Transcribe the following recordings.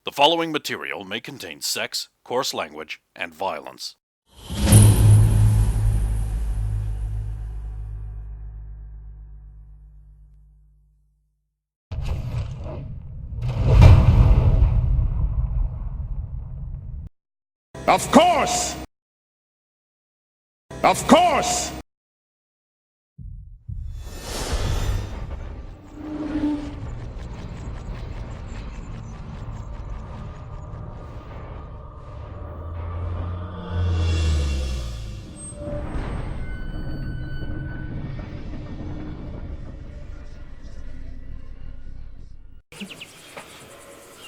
The following material may contain sex, coarse language, and violence. Of course! Of course!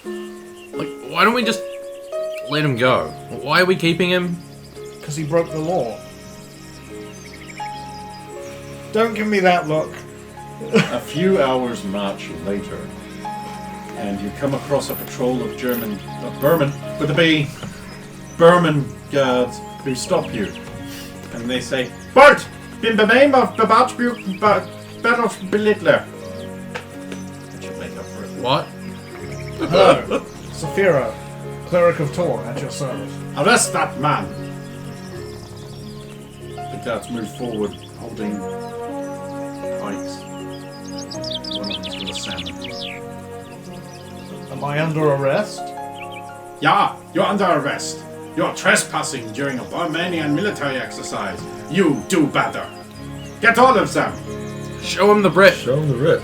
Why don't we just let him go? Why are we keeping him? Because he broke the law. Don't give me that look. A few hours march later, and you come across a patrol of Burman, with a B, Burman guards who stop you. And they say, Bart! In the name of the Battle of Belittler. That should make up for it. What? Hello, Saphira, cleric of Tor, at your service. Arrest that man! The guards move forward, holding pikes. One of them's got a salmon. Am I under arrest? Yeah, you're under arrest. You're trespassing during a Burmanian military exercise. You do better. Get all of them. Show him the Brit. Show him the rip.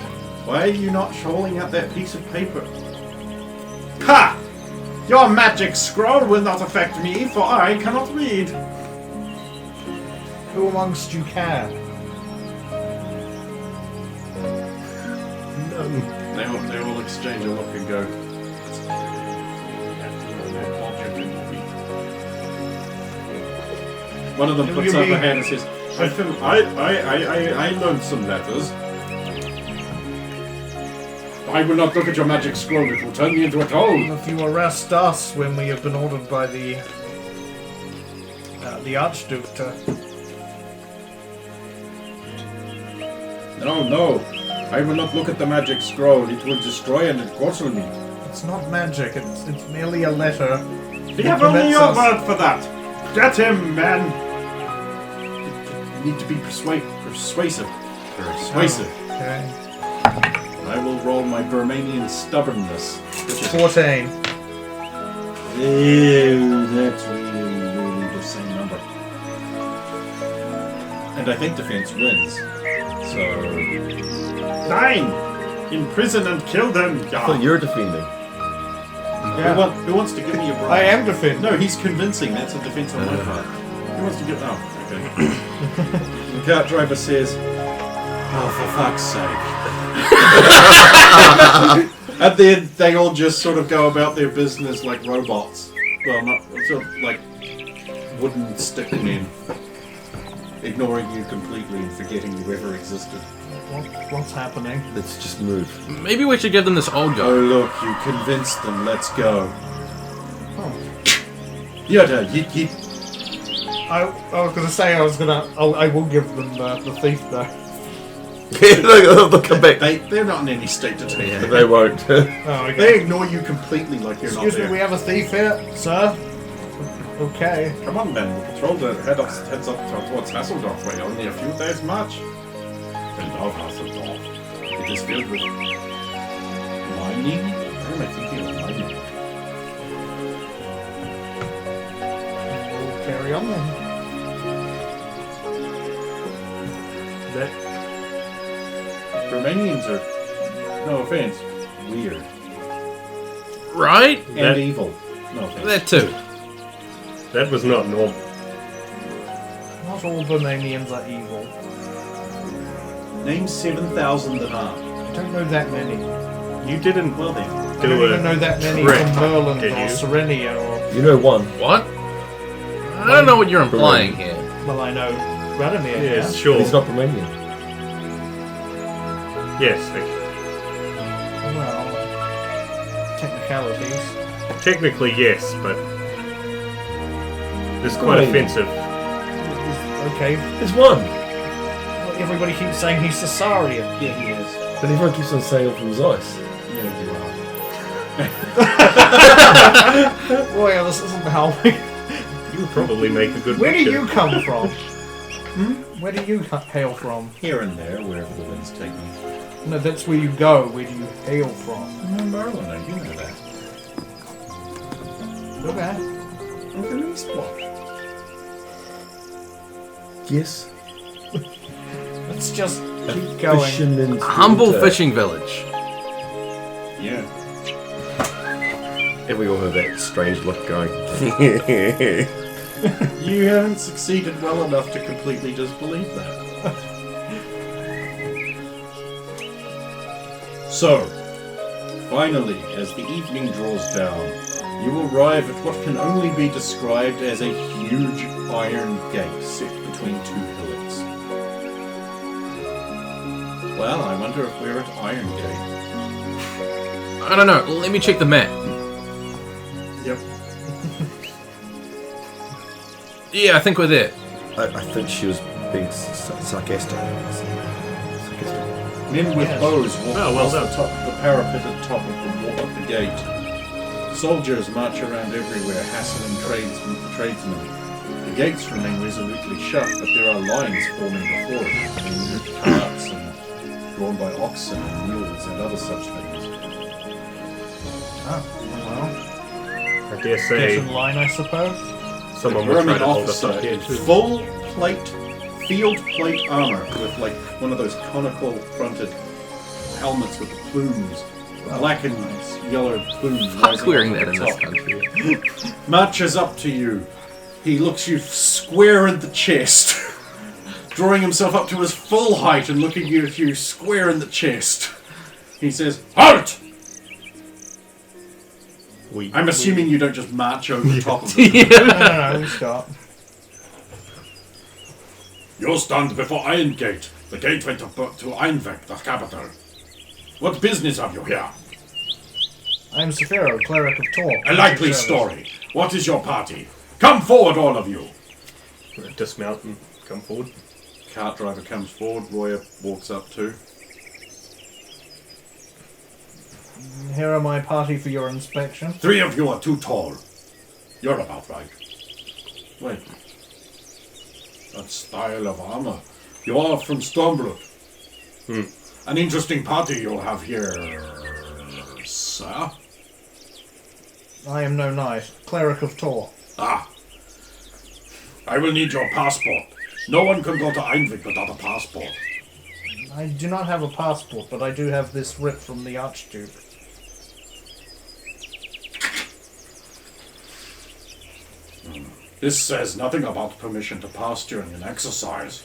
Why are you not showing at that piece of paper? Ha! Your magic scroll will not affect me, for I cannot read. Who amongst you can? They all exchange a look and go. One of them puts up a hand and says, I learned some letters. I will not look at your magic scroll, it will turn me into a toad. If you arrest us when we have been ordered by the Archduke to... No. I will not look at the magic scroll. It will destroy and encircle me. It's not magic, it's merely a letter. We have only your word for that. Get him, man. You need to be persuasive. Okay. I will roll my Burmanian stubbornness. Which is 14. Ew, that's really the same number. And I think defense wins. So 9! Imprison and kill them! I thought you were defending. Yeah. Who wants to give me a bribe? I am defending. No, he's convincing. That's a defense on my part. Who wants to give... Oh, okay. The cart driver says, oh, for fuck's sake. At the end, they all just sort of go about their business like robots. Well, not sort of like wooden stick men, ignoring you completely and forgetting you ever existed. What's happening? Let's just move. Maybe we should give them this old Oh guy. look, you convinced them. Let's go. Oh. Yoda, I was gonna say I will give them the thief though. They'll come back. they're not in any state to take it. They won't. Oh, okay. They ignore you completely like you're Excuse not me, there. we have a thief here, sir. Okay. Come on, men. The patrol that heads up towards Hasseldorf way. Only a few days' march. I love Hasseldorf. It is filled with mining. Where am I thinking of mining? We'll carry on then. Romanians are, no offense, weird Right? and evil. No offense. That too. That was not normal. Not all Burmanians are evil. Name 7,000 that are. I don't know that many. You didn't Well then, I do don't a even know that many trick, from Merlin did or you? Serenia or... You know one. What? I don't know what you're implying here. Well, I know Radomir. Yes, Yeah? sure. He's not Romanian. Yes, Victor. Well, technicalities. Technically, yes, but it's quite Wait. offensive. Okay. There's one. Well, everybody keeps saying he's Caesarian. yeah, he is. But everyone keeps on saying it from his ice. Yeah, you are. Boy, this isn't helping. You would probably make a good Where do witcher. you come from? Where do you hail from? Here and there, wherever the winds take me. No, that's where you go. Where do you hail from? I'm Merlin, you know that. Okay. I'm from Eastblock. Yes. Let's just keep going. Fisherman's Humble daughter. fishing village. Yeah. And we all have that strange look going. You haven't succeeded well enough to completely disbelieve that. So, finally, as the evening draws down, you arrive at what can only be described as a huge iron gate set between two hillocks. Well, I wonder if we're at Iron Gate. I don't know. Let me check the map. Yep. Yeah, I think we're there. I think she was being sarcastic. Men with Yes. bows walk Oh, well across done. the parapeted top of the wall of the gate. Soldiers march around everywhere, hassling tradesmen. The gates remain resolutely shut, but there are lines forming before it, carts and drawn by oxen and mules and other such things. Oh, well. I dare Get say in line, I suppose. someone will try Vermin to hold us officer up here in too. full plate, field plate armor with like one of those conical fronted helmets with the plumes, black and yellow plumes. Fuck rising wearing off that the in this top. country. Marches up to you. He looks you square in the chest, drawing himself up to his full height and looking at you square in the chest. He says, "Halt!" I'm assuming you don't just march over the top of it. No, we stop. You stand before Iron Gate. The gate went to Einweg, the capital. What business have you here? I'm Saphiro, cleric of Tor. A likely story. What is your party? Come forward, all of you. Dismount and come forward. Cart driver comes forward. Royer walks up too. Here are my party for your inspection. 3 of you are too tall. You're about right. Wait. That style of armor. You are from Stormblood. An interesting party you'll have here, sir. I am no knight, cleric of Tor. Ah. I will need your passport. No one can go to Einweg without a passport. I do not have a passport, but I do have this writ from the Archduke. This says nothing about permission to pass during an exercise.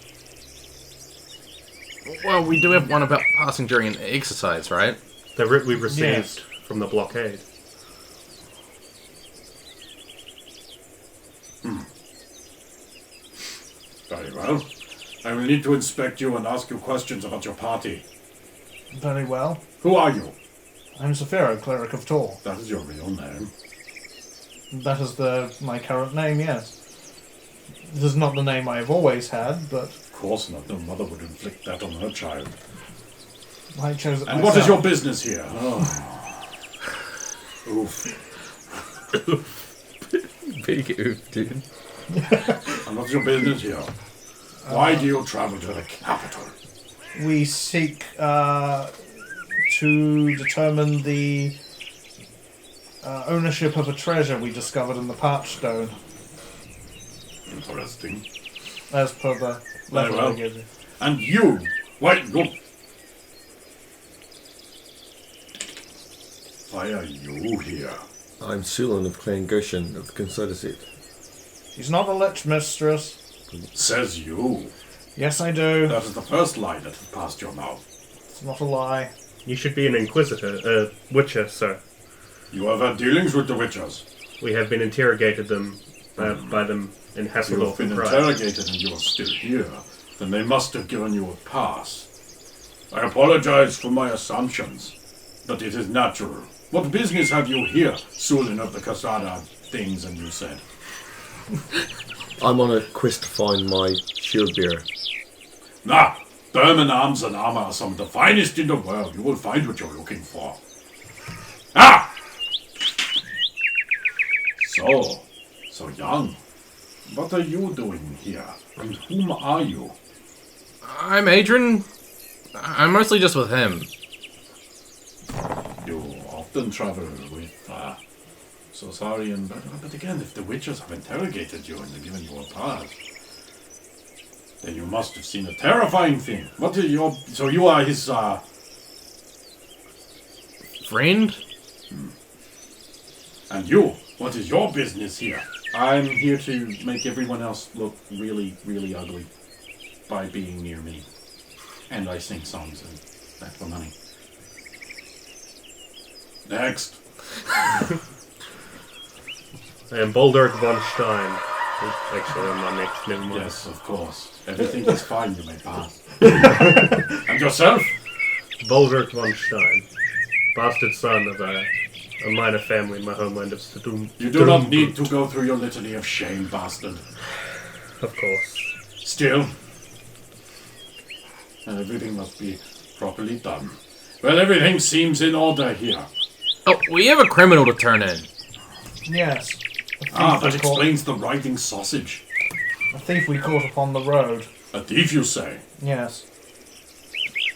Well, we do have one about passing during an exercise, right? The writ we received Yes. from the blockade. Very well. I will need to inspect you and ask you questions about your party. Very well. Who are you? I'm Saphiro, cleric of Tor. That is your real name. That is my current name, yes. This is not the name I have always had, but Of course not. No mother would inflict that on her child. I chose it And myself. what is your business here? Oh. Oof. Big oof, dude. And what's your business here? Why do you travel to the capital? We seek to determine the ownership of a treasure we discovered in the Parchstone, Interesting. as per the Very letter well. I gave you. And you? Why are you here? I'm Sulan of Clan Goshen of the Confederacy. She's not a lich mistress. Says you. Yes, I do. That is the first lie that has passed your mouth. It's not a lie. You should be an inquisitor, witcher, sir. You have had dealings with the witches. We have been interrogated by them in You Hasselhoff have been and Price. interrogated and you are still here. Then they must have given you a pass. I apologize for my assumptions, but it is natural. What business have you here, Sulin of the Kasada things and you said? I'm on a quest to find my shield bearer. Nah, Berman arms and armor are some of the finest in the world. You will find what you're looking for. Ah! So young. What are you doing here? And whom are you? I'm Adrian. I'm mostly just with him. You often travel with Sosarian, but again, if the witches have interrogated you and they've given you a pass, then you must have seen a terrifying thing. What are your... So you are his, Friend? And you? What is your business here? I'm here to make everyone else look really, really ugly by being near me. And I sing songs and that for money. Next. I am Boulder von Stein. Actually, I'm not next. Never mind. Yes, of course. Everything is fine, you may pass. And yourself? Boulder von Stein. Bastard son of a minor family in my homeland of Sodom. You do not need to go through your litany of shame, bastard. Of course. Still, everything must be properly done. Well, everything seems in order here. Oh, we have a criminal to turn in. Yes. That explains the writhing sausage. A thief we caught upon the road. A thief, you say? Yes.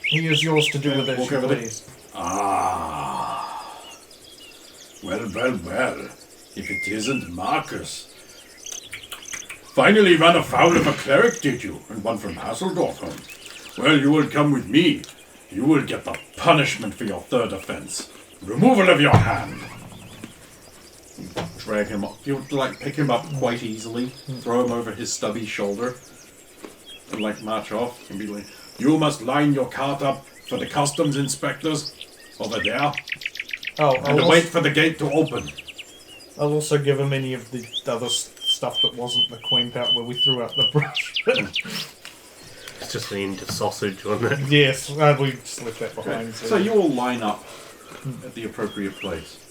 He is yours to do with as walk you over there. please. Well. If it isn't Marcus. Finally run afoul of a cleric, did you? And one from Hasseldorf home. Well, you will come with me. You will get the punishment for your third offense. Removal of your hand. Drag him up. You pick him up quite easily, throw him over his stubby shoulder, and march off and be like, You must line your cart up for the customs inspectors over there. Oh, And wait for the gate to open. I'll also give him any of the other stuff that wasn't the coin pouch where we threw out the brush. It's just the end of sausage, wasn't it? Yes, we slipped that behind. So you all line up at the appropriate place.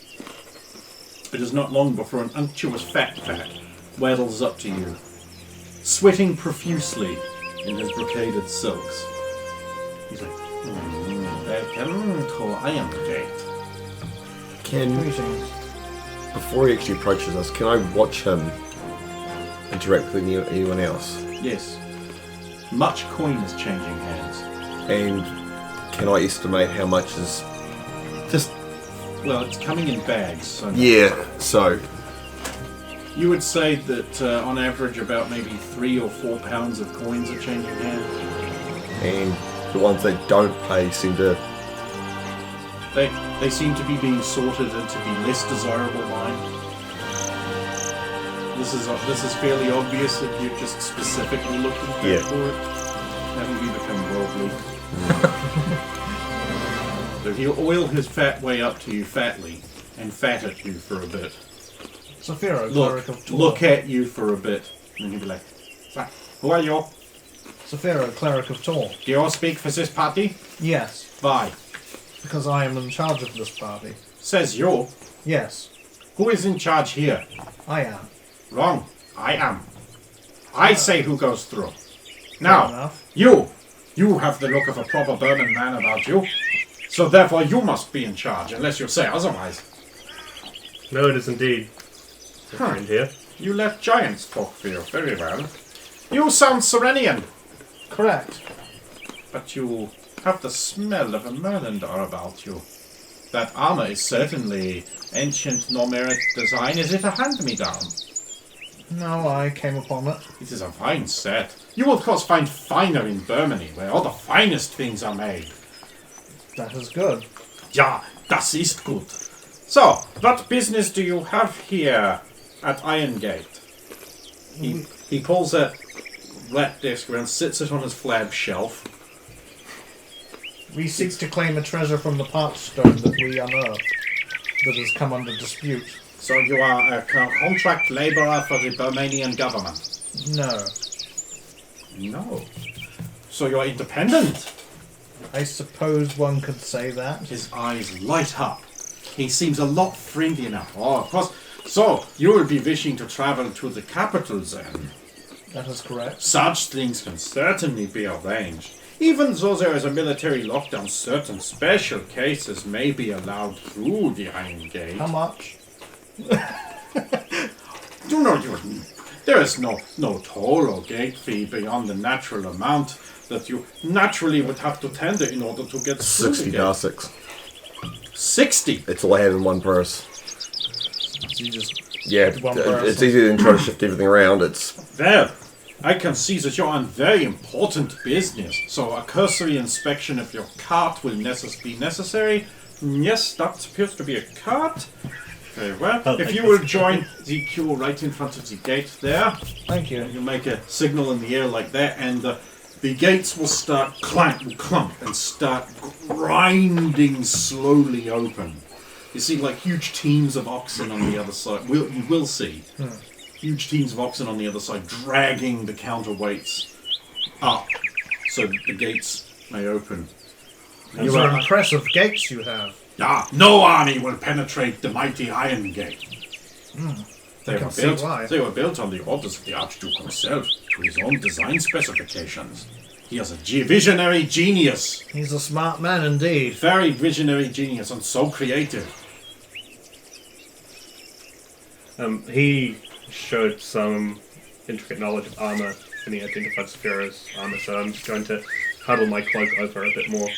It is not long before an unctuous fat waddles up to you, sweating profusely in his brocaded silks. He's like, Welcome to Iron Gate. Greetings. Before he actually approaches us, can I watch him interact with anyone else? yes, much coin is changing hands. And can I estimate how much is just... Well, it's coming in bags. So Yeah, so... you would say that on average about maybe 3 or 4 pounds of coins are changing hands. And the ones that don't pay seem to... They seem to be being sorted into the less desirable line. This is fairly obvious if you're just specifically looking for it. Haven't we become worldly? So he'll oil his fat way up to you fatly and fat at you for a bit. Saphira, cleric of Tor. Look at you for a bit. And he'll be like, who are you? Saphira, cleric of Tor. Do you all speak for this party? Yes, Why? because I am in charge of this party. Says you. Yes, Who is in charge here? I am. Wrong. I am. I say who goes through. Fair Now, enough. you have the look of a proper Berman man about you. So therefore you must be in charge, unless you say otherwise. No, it is indeed. A friend here. You let giants talk for you. Very well. You sound Serenian, Correct. but you have the smell of a Merlindar about you. That armor is certainly ancient Normeric design. Is it a hand-me-down? No, I came upon it. It is a fine set. You will of course find finer in Germany, where all the finest things are made. That is good. Ja, das ist gut. So, what business do you have here at Iron Gate? He pulls that flat desk around, sits it on his flab shelf. We seek to claim a treasure from the parch stone that we unearthed, that has come under dispute. So you are a contract laborer for the Burmanian government? No. No. So you are independent? I suppose one could say that. His eyes light up. He seems a lot friendly now. Oh, of course. So, you will be wishing to travel to the capital then? That is correct. Such things can certainly be arranged. Even though there is a military lockdown, certain special cases may be allowed through the Iron Gate. How much? There is no toll or gate fee beyond the natural amount that you naturally would have to tender in order to get through 60 the gate. Darsics. 60? It's all I have in one purse. You just Yeah, One it's purse. easier than trying to shift everything around. It's Well, I can see that you're on very important business, so a cursory inspection of your cart will be necessary. Yes, that appears to be a cart. Very well. If you will join the queue right in front of the gate there, Thank you. you make a signal in the air like that, and the gates will start clunk, and start grinding slowly open. You see, like huge teams of oxen on the other side. You will see huge teams of oxen on the other side dragging the counterweights up so that the gates may open. Those are impressive gates you have. No army will penetrate the mighty Iron Gate. can see why. They were built on the orders of the Archduke himself, to his own design specifications. He is a visionary genius. He's a smart man indeed. Very visionary genius and so creative. He showed some intricate knowledge of armor, and he identified Sephiroth's armor, so I'm just going to huddle my cloak over a bit more.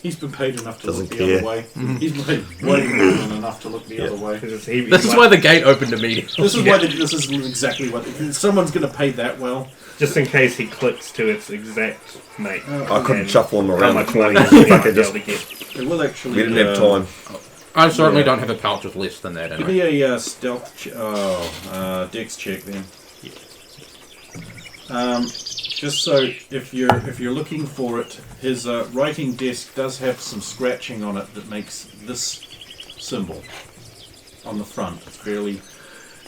He's been paid enough to Doesn't look the care. other way. He's been paid way more than enough to look the other way. Because This is why the gate opened immediately. This is why this is exactly what someone's going to pay that well. just in case he clicks to its exact mate. I couldn't And shuffle him how around the much corner. money he I might could be just, able to get. It will actually. we didn't have time. I certainly Yeah. don't have a pouch with less than that Give anyway. me a stealth. Dex check then. Just so if you're looking for it, his writing desk does have some scratching on it that makes this symbol on the front. It's fairly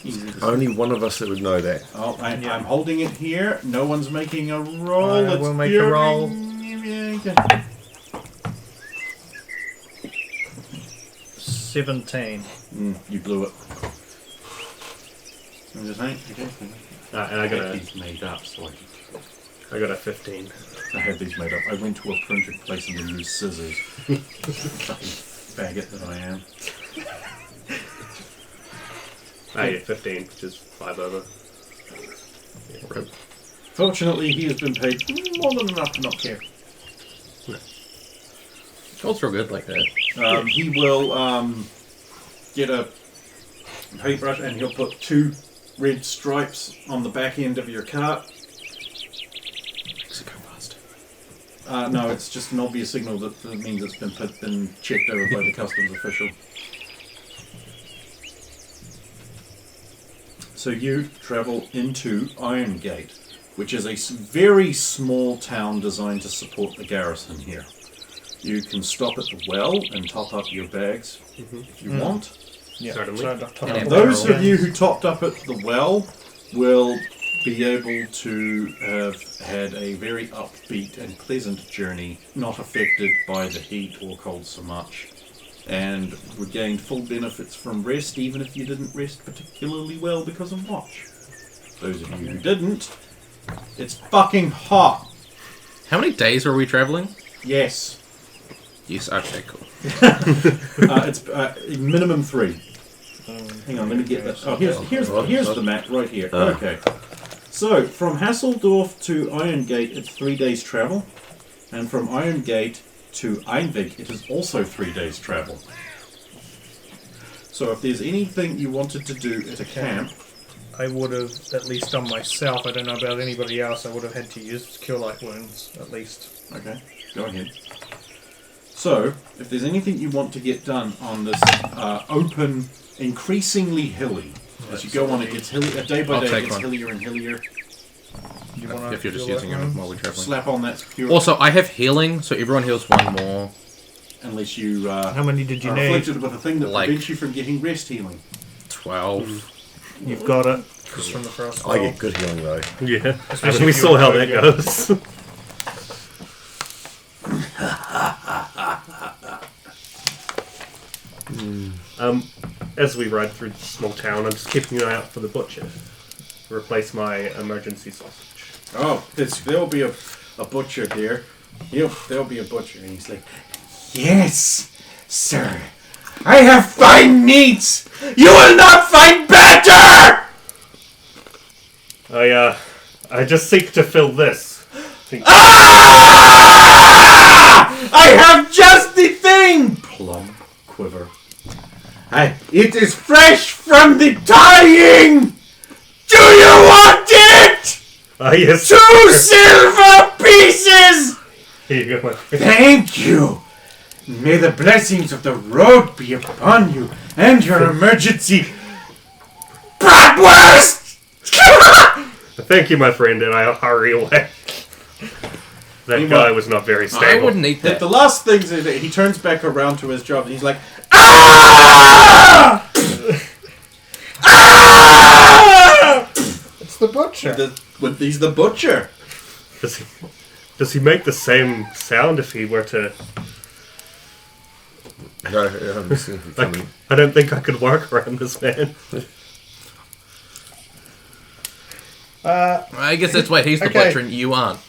easy to see. Only one of us that would know that. Oh, I'm holding it here. No one's making a roll. I will make a roll. 17. You blew it. I'm just saying. Okay. And I got these made up, so I got a 15. I had these made up. I went to a printing place and they used scissors. Fucking faggot that I am. I get 15, which is 5 over. Fortunately, he has been paid more than enough to not care. Feels real good like that. He will get a paintbrush and he'll put 2 red stripes on the back end of your cart. No, it's just an obvious signal that means it's been checked over by the customs official. So you travel into Iron Gate, which is a very small town designed to support the garrison here. You can stop at the well and top up your bags if you want. Yeah, Certainly. And those of you who topped up at the well will be able to have had a very upbeat and pleasant journey, not affected by the heat or cold so much, and regained full benefits from rest, even if you didn't rest particularly well because of watch. Those of you who didn't, it's fucking hot. How many days are we traveling? Yes. Yes, okay, cool. It's minimum 3. Hang on, let me get that. Oh, here's the map right here. Okay. So, from Hasseldorf to Iron Gate, it's 3 days travel. And from Iron Gate to Einvik, it is also 3 days travel. So if there's anything you wanted to do at a camp... I would have at least done myself. I don't know about anybody else. I would have had to use Cure Light Wounds, at least. Okay, go ahead. So, if there's anything you want to get done on this open, increasingly hilly, as you go on, it gets hilly, day by I'll day it take gets one. hillier and hillier. You wanna If you're just Cure using Light them Wounds? while we're traveling. Slap on that cure, Also, I have healing, so everyone heals one more. unless you How many did you are need? afflicted with a thing that Like- prevents you from getting rest healing. 12. You've got it. Just from the first I roll. get good healing though. Yeah, Especially we if you saw how were that good. goes. As we ride through the small town, I'm just keeping an eye out for the butcher. Replace my emergency sausage. Oh, there'll be a butcher there. There'll be a butcher. And he's like, yes, sir. I have fine meats You will not find better! I just seek to fill this. I have just the thing! Plump quiver. It is fresh from the dyeing! Do you want it? Yes. 2 silver pieces! Here you go, my friend. Thank you! May the blessings of the road be upon you and your emergency bratwurst! Thank you, my friend, and I hurry away. That guy was not very stable. I wouldn't eat that. The last thing is that he turns back around to his job and he's like, ah! Ah! It's the butcher. He's the butcher. Does he make the same sound if he were to... I haven't seen him coming. I don't think I could work around this man. I guess that's why he's the Okay. butcher and you aren't.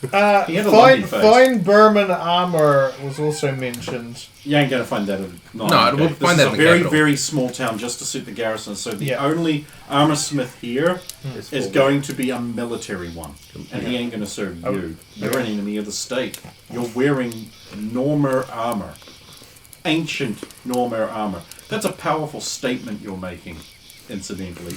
He had a lumpy face. Fine Berman armor was also mentioned. You ain't gonna find that in No, we'll find that in the very, capital. very small town just to suit the garrison. So the Yeah. only armor smith here It's is full. going to be a military one, and he ain't gonna serve you. You're an enemy of the state. You're wearing Normer armor, ancient Normer armor. That's a powerful statement you're making. Incidentally,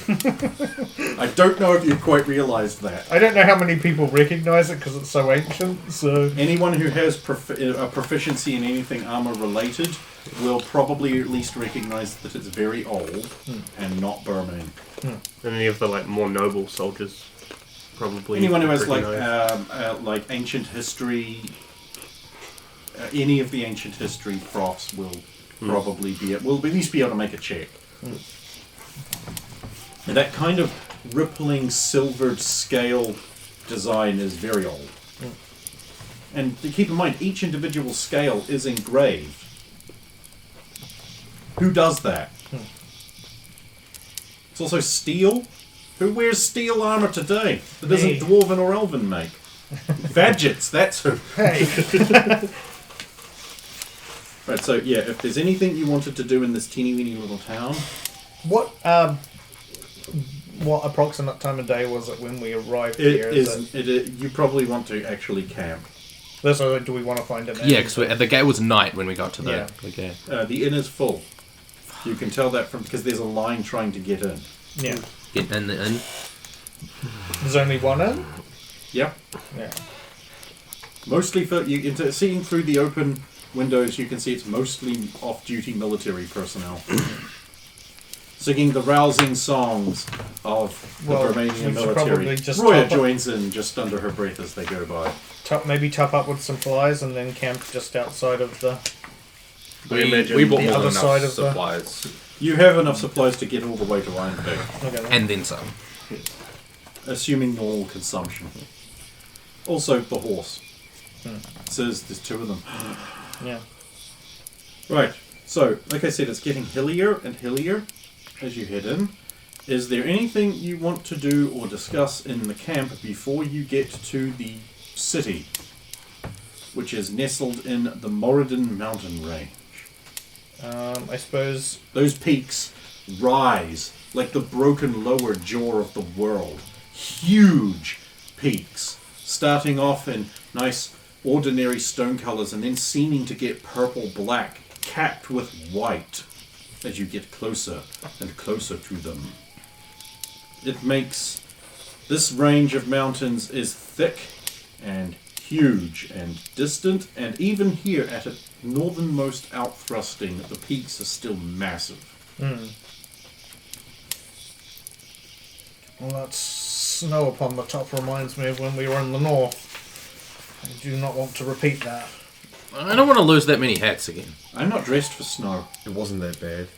I don't know if you quite realised that. I don't know how many people recognize it because it's so ancient. So Anyone who has a proficiency in anything armor related will probably at least recognise that it's very old and not Burman. And any of the more noble soldiers probably. Anyone who has recognize. ancient history, any of the ancient history profs will probably will at least be able to make a check. And that kind of rippling silvered scale design is very old. And to keep in mind, each individual scale is engraved. Who does that? It's also steel. Who wears steel armor today that doesn't Me. Dwarven or Elven make? Vadgets, that's who. hey, Right, so yeah, if there's anything you wanted to do in this teeny weeny little town, what approximate time of day was it when we arrived it here? is. You probably want to actually camp. So do we want to find an inn? Yeah, because the gate was night when we got to the gate. The inn is full. You can tell that because there's a line trying to get in. Yeah. Get in the inn. There's only one inn? Yep. Yeah. Mostly seeing through the open windows, you can see it's mostly off-duty military personnel. Singing the rousing songs of the Well, Romanian we should military. probably just Roya top up- joins in just under her breath as they go by. Maybe top up with some flies and then camp just outside of the... imagine We bought the more other than side enough of the- supplies. You have enough supplies to get all the way to Iron Bay, Okay, then. And then some. assuming normal consumption. Also, the horse. It says there's 2 of them. Yeah. Right, so, like I said, it's getting hillier and hillier as you head in. Is there anything you want to do or discuss in the camp before you get to the city, which is nestled in the Moradin mountain range? I suppose... Those peaks rise like the broken lower jaw of the world. Huge peaks, starting off in nice ordinary stone colours and then seeming to get purple-black, capped with white as you get closer and closer to them. It makes... This range of mountains is thick and huge and distant, and even here at its northernmost outthrusting, the peaks are still massive. Well, that snow upon the top reminds me of when we were in the north. I do not want to repeat that. I don't want to lose that many hats again. I'm not dressed for snow. It wasn't that bad.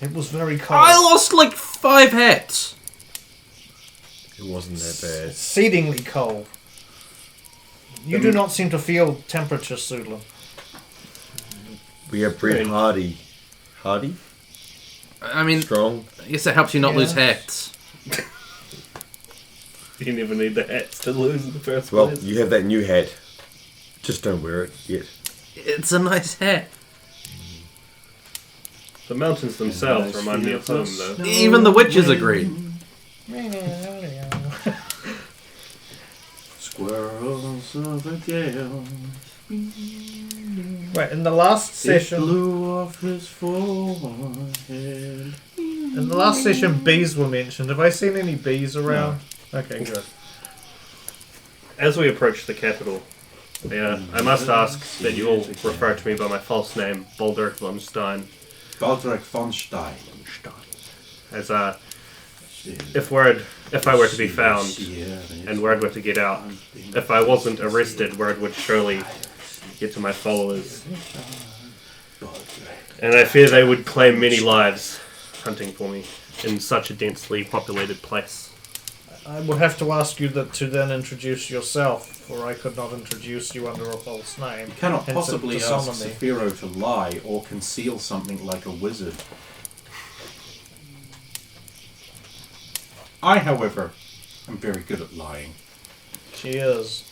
It was very cold. I lost like 5 hats. It wasn't that bad. Exceedingly cold. You do not seem to feel temperature, Sula. We have Brett Hardy. Hardy? I mean, Strong. I guess that helps you not Yeah. lose hats. You never need the hats to lose in the first Well, place. you have that new hat. Just don't wear it yet. It's a nice hat. The mountains themselves remind me of home, though. Even the witches agree. Squirrels of a gale. Right, in the last It session, blew off his forehead. bees were mentioned. Have I seen any bees around? Okay, good. As we approach the capital, I must ask that you all refer to me by my false name, Baldric von Stein. Baldric von Stein. As if I were to be found and word were to get out, if I wasn't arrested, word would surely get to my followers. And I fear they would claim many lives hunting for me in such a densely populated place. I would have to ask you to then introduce yourself, for I could not introduce you under a false name. You cannot Hence possibly it ask dishonor me. Saphiro to lie or conceal something like a wizard. I, however, am very good at lying. She is.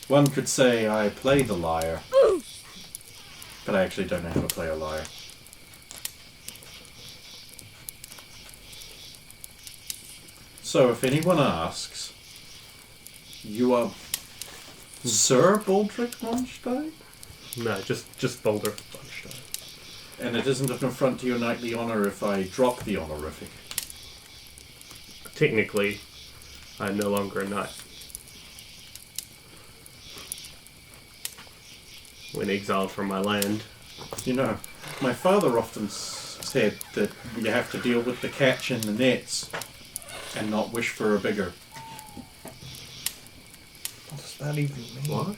One could say I play the liar, but I actually don't know how to play a liar. So, if anyone asks, you are Sir Baldric von Stein? No, just Baldric von Stein. And it isn't an affront to your knightly honour if I drop the honorific. Technically, I'm no longer a knight. When exiled from my land. You know, my father often said that you have to deal with the catch in the nets and not wish for a bigger. What does that even mean? What?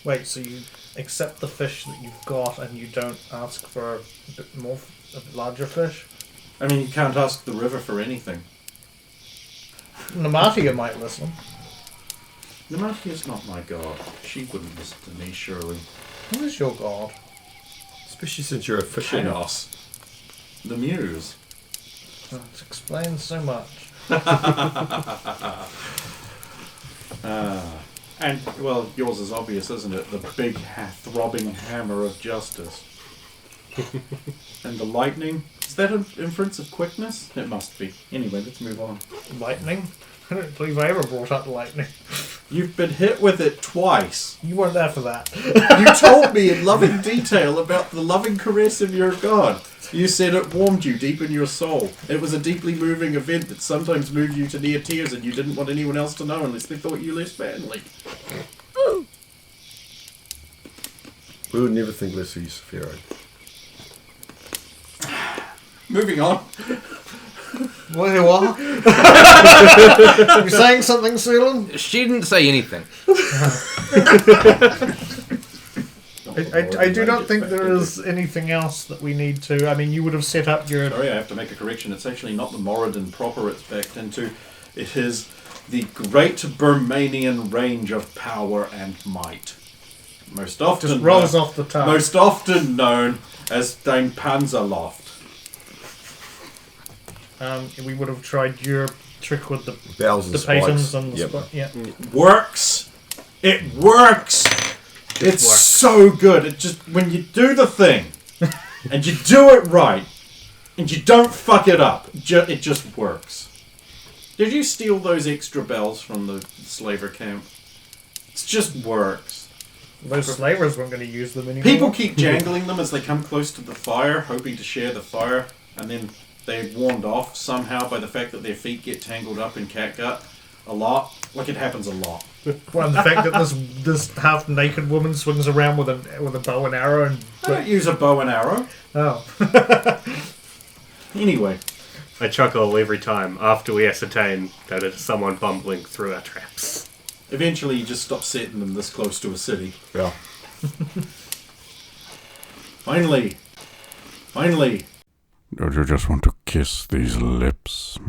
Wait, so you accept the fish that you've got and you don't ask for a bit more, a larger fish? I mean, you can't ask the river for anything. Namatia might listen. Namatia is not my god. She wouldn't listen to me, surely. Who is your god? Especially since you're a fishing. Chaos. The muse. That explains so much. And, well, yours is obvious, isn't it? The big, throbbing hammer of justice. And the lightning? Is that an inference of quickness? It must be. Anyway, let's move on. Lightning? I don't believe I ever brought up lightning. You've been hit with it twice. You weren't there for that. You told me in loving detail about the loving caress of your god. You said it warmed you deep in your soul. It was a deeply moving event that sometimes moved you to near tears and you didn't want anyone else to know unless they thought you less badly. We would never think less of you, Saphiro. Moving on. What? You saying something, Seelan? She didn't say anything. I do not think there is anything else that we need to. I mean, you would have set up your. Sorry, I have to make a correction. It's actually not the Moradin proper it's backed into. It is the Great Burmanian range of power and might. Most often Just rolls off the tongue. Most often known as Dame Panzerloft. We would have tried your trick with the Bells and patons spikes. and the Yep. yeah. Works. It works. It's works. so good. It just when you do the thing and you do it right and you don't fuck it up, it just works. Did you steal those extra bells from the slaver camp? It just works. Those slavers weren't going to use them anymore. People keep jangling them as they come close to the fire, hoping to share the fire, and then they're warned off somehow by the fact that their feet get tangled up in catgut a lot. Like, it happens a lot. Well, and the fact that this half naked woman swings around with a bow and arrow and. I don't use a bow and arrow. Oh. Anyway. I chuckle every time after we ascertain that it's someone bumbling through our traps. Eventually you just stop setting them this close to a city. Yeah. Finally. Don't you just want to kiss these lips?